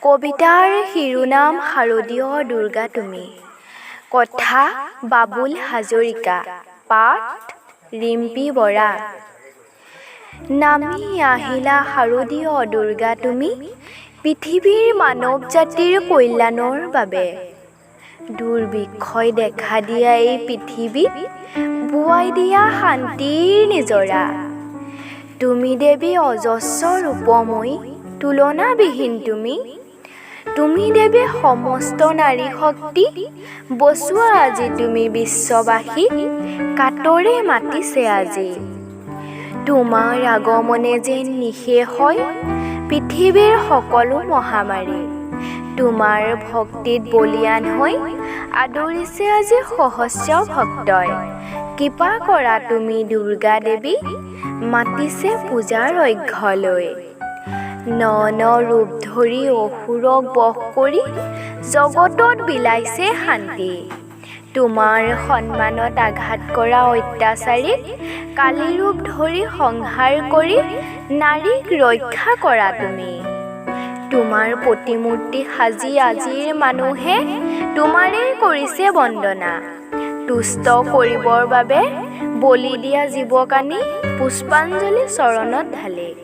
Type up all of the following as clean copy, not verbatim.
কবিতাৰ শিৰোনাম শাৰদীয় দুৰ্গা তুমি। কথা বাবুল হাজৰিকা। পাঠ ৰিম্পী বৰা। নামি আহিলা শাৰদীয় দুৰ্গা তুমি, পৃথিৱীৰ মানৱ জাতিৰ কল্যাণৰ বাবে। দুৰ্ভিক্ষই দেখা দিয়া এই পৃথিৱীত বোৱাই দিয়া শান্তিৰ নিজৰা। তুমি দেৱী অজস্ৰ ৰূপময়ী, তুলনাবিহীন তুমি। তুমি দেৱী সমস্ত নাৰী শক্তি, বচোৱা আজি তুমি বিশ্ববাসী, কাতৰে মাতিছে আজি। তোমাৰ আগমনে যেন নিশেষ হয় পৃথিৱীৰ সকলো মহামাৰী। তোমাৰ ভক্তিত বলিয়ান হৈ আদৰিছে আজি সহস্ৰ ভক্তই। কৃপা কৰা তুমি দুৰ্গা দেৱী, মাতিছে পূজাৰ অৰ্ঘ্যলৈ। ন ন ৰূপ ধৰি অসুৰক বশ কৰি জগতত বিলাইছে শান্তি। তোমাৰ সন্মানত আঘাত কৰা অত্যাচাৰীক কালী ৰূপ ধৰি সংহাৰ কৰি নাৰীক ৰক্ষা কৰা তুমি। তোমাৰ প্ৰতিমূৰ্তি সাজি আজিৰ মানুহে তোমাৰেই কৰিছে বন্দনা। তুষ্ট কৰিবৰ বাবে বলি দিয়া জীৱক আনি পুষ্পাঞ্জলি চৰণত ঢালে।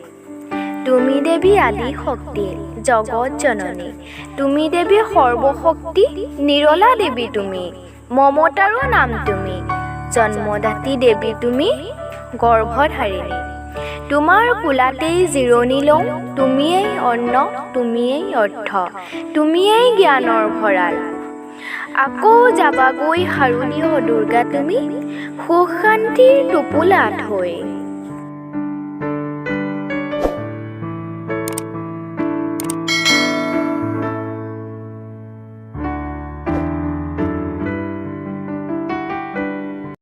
তুমি দেৱী আদি শক্তি, জগত জননী। তুমি দেৱী সৰ্বশক্তি, নিৰলা দেৱী তুমি। মমতাৰো নাম তুমি, জন্মদাত্ৰী দেৱী তুমি, গৰ্ভধাৰিণী। তোমাৰ কোলাতেই জিৰণি লওঁ, তুমিয়েই অন্ন, তুমিয়েই অৰ্থ, তুমিয়েই জ্ঞানৰ ভঁৰাল। আকৌ যাবাগৈ শাৰদীয় দুৰ্গা তুমি, সুখ শান্তিৰ টোপোলা থৈ।